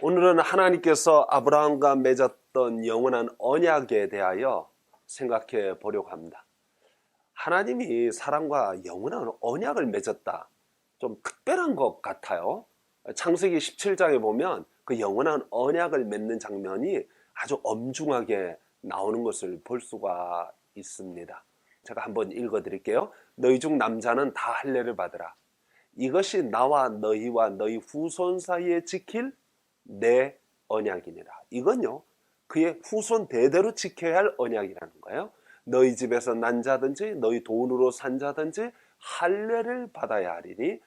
오늘은 하나님께서 아브라함과 맺었던 영원한 언약에 대하여 생각해 보려고 합니다. 하나님이 사람과 영원한 언약을 맺었다. 좀 특별한 것 같아요. 창세기 17장에 보면 그 영원한 언약을 맺는 장면이 아주 엄중하게 나오는 것을 볼 수가 있습니다. 제가 한번 읽어 드릴게요. 너희 중 남자는 다 할례를 받으라. 이것이 나와 너희와 너희 후손 사이에 지킬 내 언약이니라. 이건요, 그의 후손 대대로 지켜야 할 언약이라는 거예요. 너희 집에서 난 자든지 너희 돈으로 산 자든지 할례를 받아야 하리니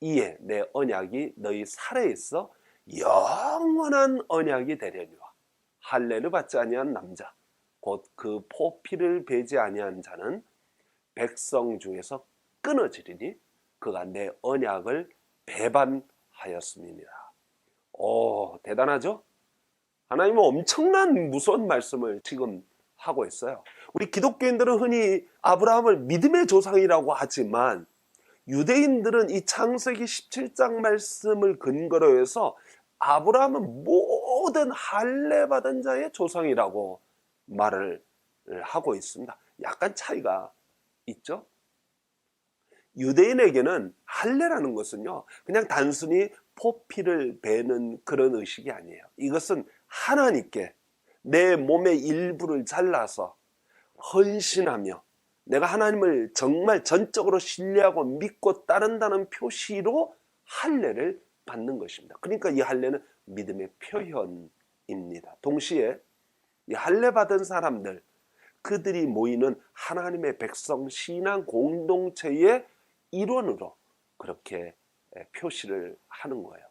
이에 내 언약이 너희 살에 있어 영원한 언약이 되려니와. 할례를 받지 아니한 남자 곧 그 포피를 베지 아니한 자는 백성 중에서 끊어지리니 그가 내 언약을 배반하였음이니라. 오, 대단하죠? 하나님은 엄청난 무서운 말씀을 지금 하고 있어요. 우리 기독교인들은 흔히 아브라함을 믿음의 조상이라고 하지만 유대인들은 이 창세기 17장 말씀을 근거로 해서 아브라함은 모든 할례 받은 자의 조상이라고 말을 하고 있습니다. 약간 차이가 있죠? 유대인에게는 할례라는 것은요, 그냥 단순히 포피를 베는 그런 의식이 아니에요. 이것은 하나님께 내 몸의 일부를 잘라서 헌신하며 내가 하나님을 정말 전적으로 신뢰하고 믿고 따른다는 표시로 할례를 받는 것입니다. 그러니까 이 할례는 믿음의 표현입니다. 동시에 이 할례 받은 사람들, 그들이 모이는 하나님의 백성 신앙 공동체의 일원으로 그렇게 표시를 하는 거예요.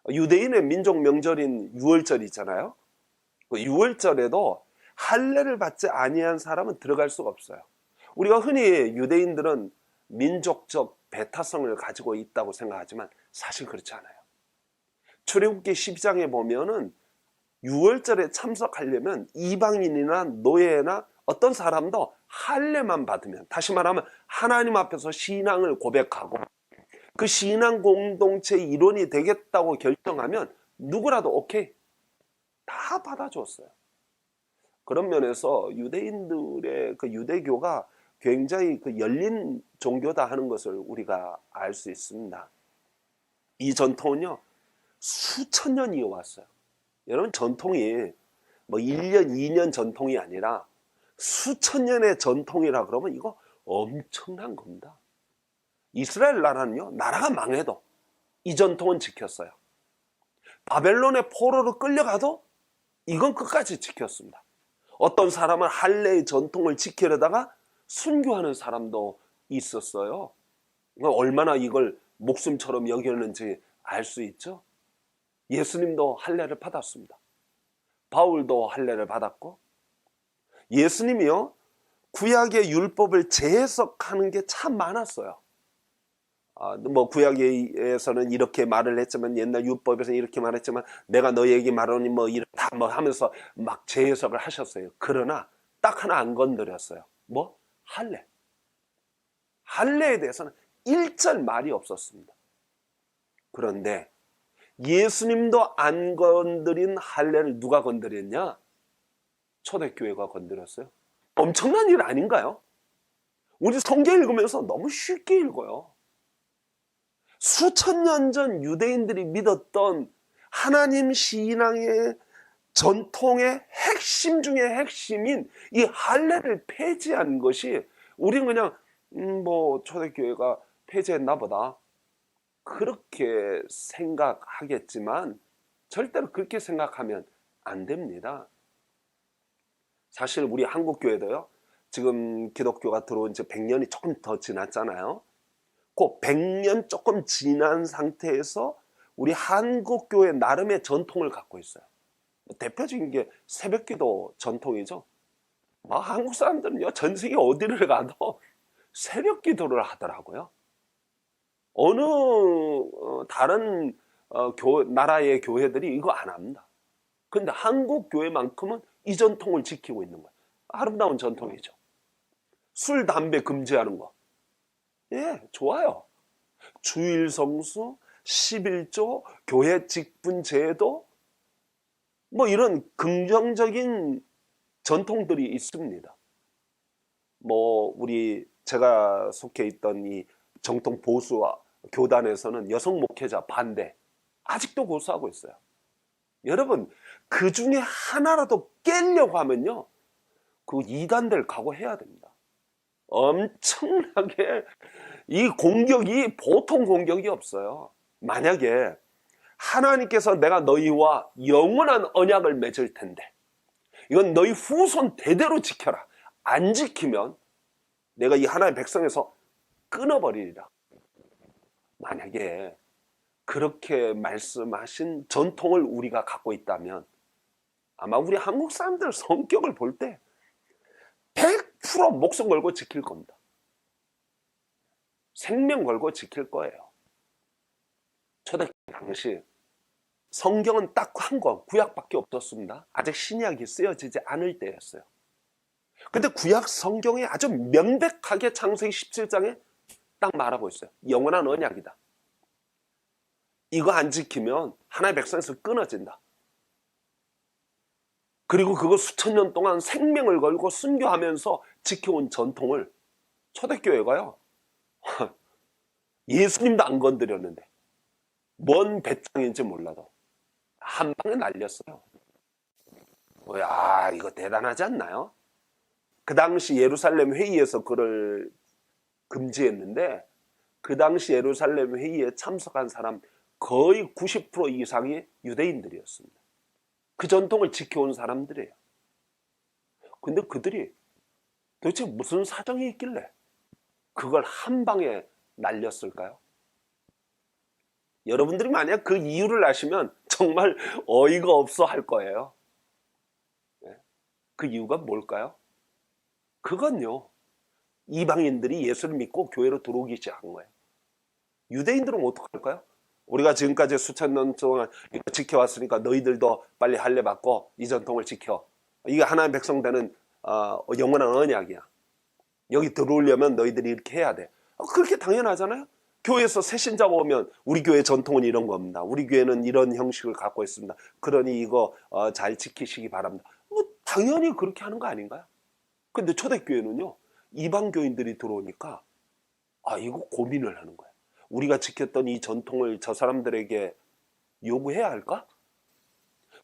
유대인의 민족 명절인 유월절 있잖아요. 그 유월절에도 할례를 받지 아니한 사람은 들어갈 수가 없어요. 우리가 흔히 유대인들은 민족적 배타성을 가지고 있다고 생각하지만 사실 그렇지 않아요. 출애굽기 12장에 보면은 유월절에 참석하려면 이방인이나 노예나 어떤 사람도 할례만 받으면, 다시 말하면 하나님 앞에서 신앙을 고백하고 그 신앙 공동체의 일원이 되겠다고 결정하면 누구라도 오케이, 다 받아줬어요. 그런 면에서 유대인들의 그 유대교가 굉장히 그 열린 종교다 하는 것을 우리가 알 수 있습니다. 이 전통은요, 수천 년 이어왔어요. 여러분, 전통이 뭐 1년, 2년 전통이 아니라 수천 년의 전통이라 그러면 이거 엄청난 겁니다. 이스라엘 나라는요, 나라가 망해도 이 전통은 지켰어요. 바벨론의 포로로 끌려가도 이건 끝까지 지켰습니다. 어떤 사람은 할례의 전통을 지키려다가 순교하는 사람도 있었어요. 얼마나 이걸 목숨처럼 여겼는지 알 수 있죠. 예수님도 할례를 받았습니다. 바울도 할례를 받았고, 예수님이요, 구약의 율법을 재해석하는 게 참 많았어요. 뭐 구약에서는 이렇게 말을 했지만 옛날 율법에서는 이렇게 말했지만 내가 너희에게 말하니 뭐 이렇다 뭐 하면서 막 재해석을 하셨어요. 그러나 딱 하나 안 건드렸어요. 뭐? 할례. 할례에 대해서는 일절 말이 없었습니다. 그런데 예수님도 안 건드린 할례를 누가 건드렸냐? 초대교회가 건드렸어요. 엄청난 일 아닌가요? 우리 성경 읽으면서 너무 쉽게 읽어요. 수천 년 전 유대인들이 믿었던 하나님 신앙의 전통의 핵심 중의 핵심인 이 할례를 폐지한 것이, 우리는 그냥 뭐 초대교회가 폐지했나 보다 그렇게 생각하겠지만 절대로 그렇게 생각하면 안 됩니다. 사실 우리 한국교회도요, 지금 기독교가 들어온 지 100년이 조금 더 지났잖아요. 그 100년 조금 지난 상태에서 우리 한국교회 나름의 전통을 갖고 있어요. 대표적인 게 새벽기도 전통이죠. 한국 사람들은요, 전 세계 어디를 가도 새벽기도를 하더라고요. 어느 다른 나라의 교회들이 이거 안 합니다. 그런데 한국 교회만큼은 이 전통을 지키고 있는 거예요. 아름다운 전통이죠. 술, 담배 금지하는 거. 예, 좋아요. 주일 성수, 11조, 교회 직분 제도, 뭐 이런 긍정적인 전통들이 있습니다. 뭐 제가 속해 있던 이 정통 보수 교단에서는 여성 목회자 반대 아직도 고수하고 있어요. 여러분, 그 중에 하나라도 깨려고 하면요, 그 이단들 각오해야 됩니다. 엄청나게 이 공격이 보통 공격이 없어요. 만약에 하나님께서 내가 너희와 영원한 언약을 맺을 텐데 이건 너희 후손 대대로 지켜라. 안 지키면 내가 이 하나님의 백성에서 끊어버리리라. 만약에 그렇게 말씀하신 전통을 우리가 갖고 있다면 아마 우리 한국 사람들 성격을 볼 때 100% 목숨 걸고 지킬 겁니다. 생명 걸고 지킬 거예요. 초대교회 당시 성경은 딱 한 권, 구약밖에 없었습니다. 아직 신약이 쓰여지지 않을 때였어요. 근데 구약 성경에 아주 명백하게 창세기 17장에 딱 말하고 있어요. 영원한 언약이다. 이거 안 지키면 하나님의 백성에서 끊어진다. 그리고 그거 수천 년 동안 생명을 걸고 순교하면서 지켜온 전통을 초대교회가요, 예수님도 안 건드렸는데 뭔 배짱인지 몰라도 한 방에 날렸어요. 야, 이거 대단하지 않나요? 그 당시 예루살렘 회의에서 그를 금지했는데 그 당시 예루살렘 회의에 참석한 사람 거의 90% 이상이 유대인들이었습니다. 그 전통을 지켜온 사람들이에요. 근데 그들이 도대체 무슨 사정이 있길래 그걸 한 방에 날렸을까요? 여러분들이 만약 그 이유를 아시면 정말 어이가 없어 할 거예요. 그 이유가 뭘까요? 그건요, 이방인들이 예수를 믿고 교회로 들어오기 시작한 거예요. 유대인들은 어떡할까요? 우리가 지금까지 수천 년 동안 이거 지켜왔으니까 너희들도 빨리 할례 받고 이 전통을 지켜. 이게 하나님의 백성 되는 영원한 언약이야. 여기 들어오려면 너희들이 이렇게 해야 돼. 그렇게 당연하잖아요. 교회에서 새 신자가 오면 우리 교회 전통은 이런 겁니다. 우리 교회는 이런 형식을 갖고 있습니다. 그러니 이거 잘 지키시기 바랍니다. 뭐 당연히 그렇게 하는 거 아닌가요? 근데 초대교회는요, 이방 교인들이 들어오니까 이거 고민을 하는 거예요. 우리가 지켰던 이 전통을 저 사람들에게 요구해야 할까?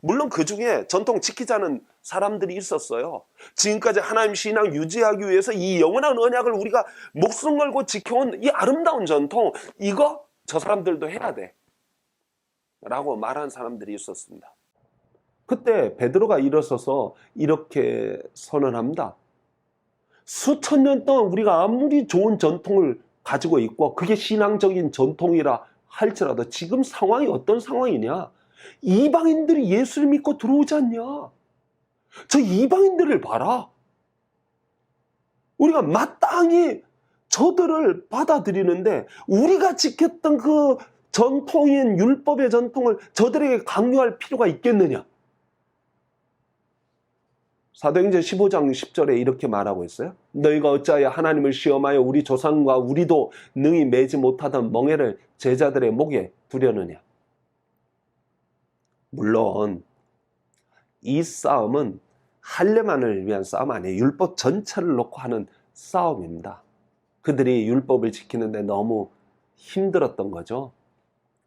물론 그 중에 전통 지키자는 사람들이 있었어요. 지금까지 하나님 신앙 유지하기 위해서 이 영원한 언약을 우리가 목숨 걸고 지켜온 이 아름다운 전통, 이거 저 사람들도 해야 돼 라고 말한 사람들이 있었습니다. 그때 베드로가 일어서서 이렇게 선언합니다. 수천 년 동안 우리가 아무리 좋은 전통을 가지고 있고 그게 신앙적인 전통이라 할지라도 지금 상황이 어떤 상황이냐? 이방인들이 예수를 믿고 들어오지 않냐? 저 이방인들을 봐라. 우리가 마땅히 저들을 받아들이는데 우리가 지켰던 그 전통인 율법의 전통을 저들에게 강요할 필요가 있겠느냐? 사도행전 15장 10절에 이렇게 말하고 있어요. 너희가 어찌하여 하나님을 시험하여 우리 조상과 우리도 능히 매지 못하던 멍에를 제자들의 목에 두려느냐. 물론 이 싸움은 할례만을 위한 싸움 아니에요. 율법 전체를 놓고 하는 싸움입니다. 그들이 율법을 지키는데 너무 힘들었던 거죠.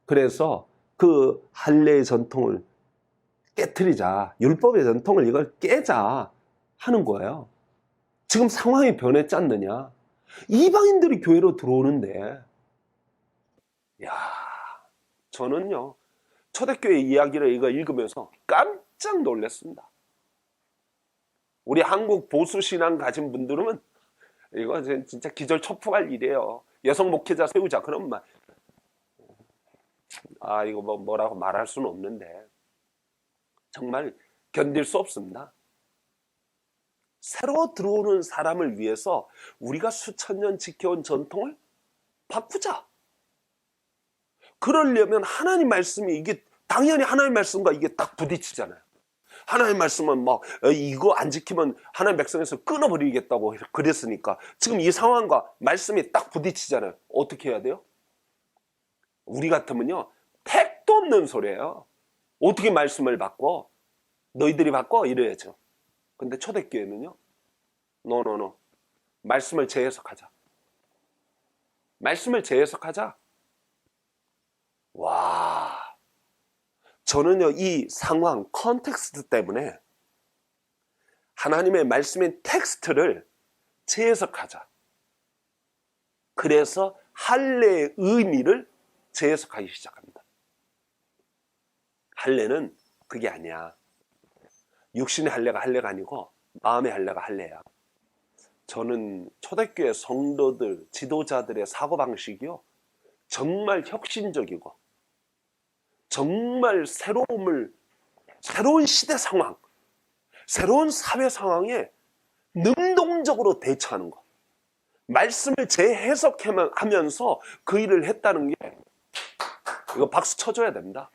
그래서 그 할례의 전통을 깨트리자, 율법의 전통을 이걸 깨자 하는 거예요. 지금 상황이 변했지 않느냐. 이방인들이 교회로 들어오는데, 저는요 초대교회 이야기를 이거 읽으면서 깜짝 놀랐습니다. 우리 한국 보수신앙 가진 분들은 이거 진짜 기절초풍할 일이에요. 여성 목회자 세우자 그런 말, 이거 뭐라고 말할 수는 없는데 정말 견딜 수 없습니다. 새로 들어오는 사람을 위해서 우리가 수천 년 지켜온 전통을 바꾸자. 그러려면 하나님 말씀이 이게 당연히 하나님 말씀과 이게 딱 부딪히잖아요. 하나님 말씀은 이거 안 지키면 하나님 백성에서 끊어버리겠다고 그랬으니까 지금 이 상황과 말씀이 딱 부딪히잖아요. 어떻게 해야 돼요? 우리 같으면요 택도 없는 소리예요. 어떻게 말씀을 바꿔? 너희들이 바꿔 이래야죠. 근데 초대교회는요, 노노노. 말씀을 재해석하자. 말씀을 재해석하자. 와, 저는요, 이 상황, 컨텍스트 때문에 하나님의 말씀인 텍스트를 재해석하자. 그래서 할례의 의미를 재해석하기 시작합니다. 할례는 그게 아니야. 육신의 할례가 할례가 아니고 마음의 할례가 할례야. 저는 초대교회 성도들, 지도자들의 사고방식이요, 정말 혁신적이고 정말 새로운 시대 상황, 새로운 사회 상황에 능동적으로 대처하는 것, 말씀을 재해석하면서 그 일을 했다는 게, 이거 박수 쳐줘야 됩니다.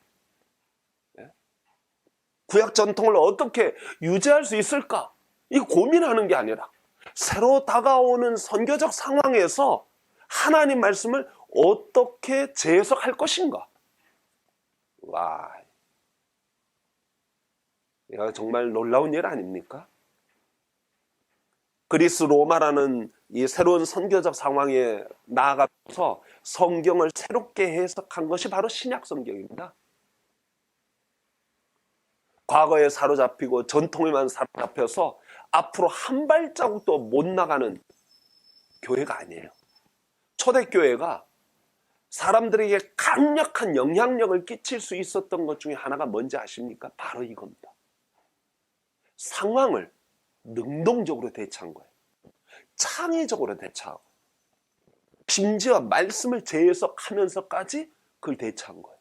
구약 전통을 어떻게 유지할 수 있을까? 이거 고민하는 게 아니라 새로 다가오는 선교적 상황에서 하나님 말씀을 어떻게 재해석할 것인가? 와, 이거 정말 놀라운 일 아닙니까? 그리스 로마라는 이 새로운 선교적 상황에 나아가서 성경을 새롭게 해석한 것이 바로 신약 성경입니다. 과거에 사로잡히고 전통에만 사로잡혀서 앞으로 한 발자국도 못 나가는 교회가 아니에요. 초대교회가 사람들에게 강력한 영향력을 끼칠 수 있었던 것 중에 하나가 뭔지 아십니까? 바로 이겁니다. 상황을 능동적으로 대처한 거예요. 창의적으로 대처하고 심지어 말씀을 재해석하면서까지 그걸 대처한 거예요.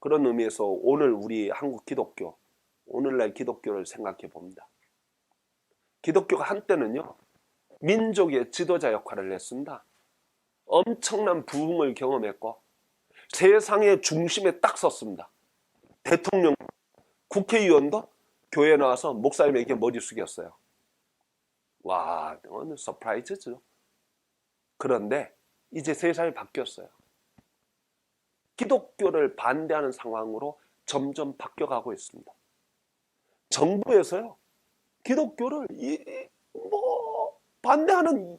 그런 의미에서 오늘 우리 한국 기독교, 오늘날 기독교를 생각해 봅니다. 기독교가 한때는요, 민족의 지도자 역할을 했습니다. 엄청난 부흥을 경험했고 세상의 중심에 딱 섰습니다. 대통령, 국회의원도 교회에 나와서 목사님에게 머리 숙였어요. 와, 오늘 서프라이즈죠. 그런데 이제 세상이 바뀌었어요. 기독교를 반대하는 상황으로 점점 바뀌어가고 있습니다. 정부에서요, 기독교를 반대하는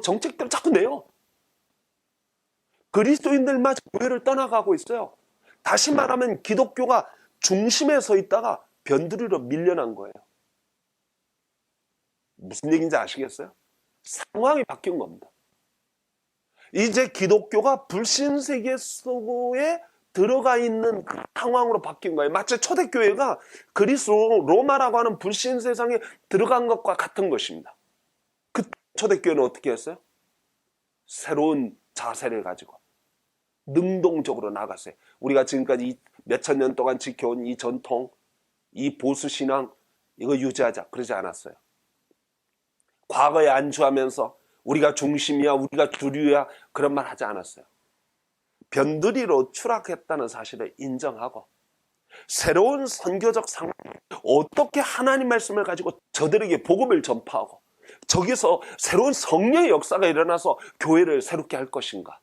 정책들을 자꾸 내요. 그리스도인들마저 교회를 떠나가고 있어요. 다시 말하면 기독교가 중심에 서 있다가 변두리로 밀려난 거예요. 무슨 얘기인지 아시겠어요? 상황이 바뀐 겁니다. 이제 기독교가 불신세계 속에 들어가 있는 그 상황으로 바뀐 거예요. 마치 초대교회가 그리스 로마라고 하는 불신 세상에 들어간 것과 같은 것입니다. 그 초대교회는 어떻게 했어요? 새로운 자세를 가지고 능동적으로 나갔어요. 우리가 지금까지 몇천 년 동안 지켜온 이 전통, 이 보수신앙, 이거 유지하자 그러지 않았어요. 과거에 안주하면서 우리가 중심이야, 우리가 주류야 그런 말 하지 않았어요. 변두리로 추락했다는 사실을 인정하고 새로운 선교적 상황, 어떻게 하나님 말씀을 가지고 저들에게 복음을 전파하고 저기서 새로운 성령의 역사가 일어나서 교회를 새롭게 할 것인가.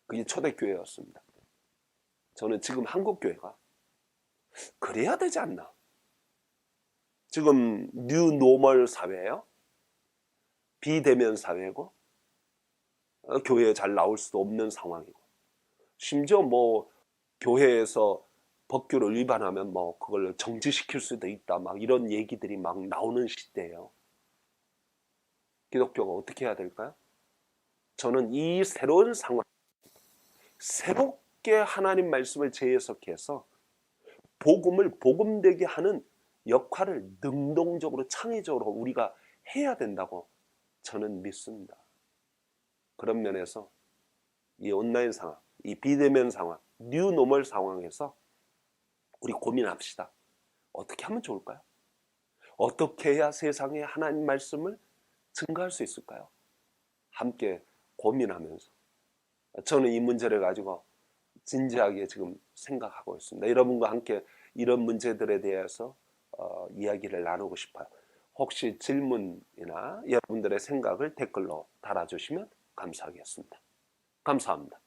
그게 초대교회였습니다. 저는 지금 한국교회가 그래야 되지 않나. 지금 뉴 노멀 사회예요. 비대면 사회고 교회에 잘 나올 수도 없는 상황이고 심지어 교회에서 법규를 위반하면 그걸 정지시킬 수도 있다 막 이런 얘기들이 막 나오는 시대예요. 기독교가 어떻게 해야 될까요? 저는 이 새로운 상황, 새롭게 하나님 말씀을 재해석해서 복음을 복음되게 하는 역할을 능동적으로 창의적으로 우리가 해야 된다고 저는 믿습니다. 그런 면에서 이 온라인 상황, 이 비대면 상황, 뉴 노멀 상황에서 우리 고민합시다. 어떻게 하면 좋을까요? 어떻게 해야 세상에 하나님 말씀을 증거할 수 있을까요? 함께 고민하면서 저는 이 문제를 가지고 진지하게 지금 생각하고 있습니다. 여러분과 함께 이런 문제들에 대해서 이야기를 나누고 싶어요. 혹시 질문이나 여러분들의 생각을 댓글로 달아주시면 감사하겠습니다. 감사합니다.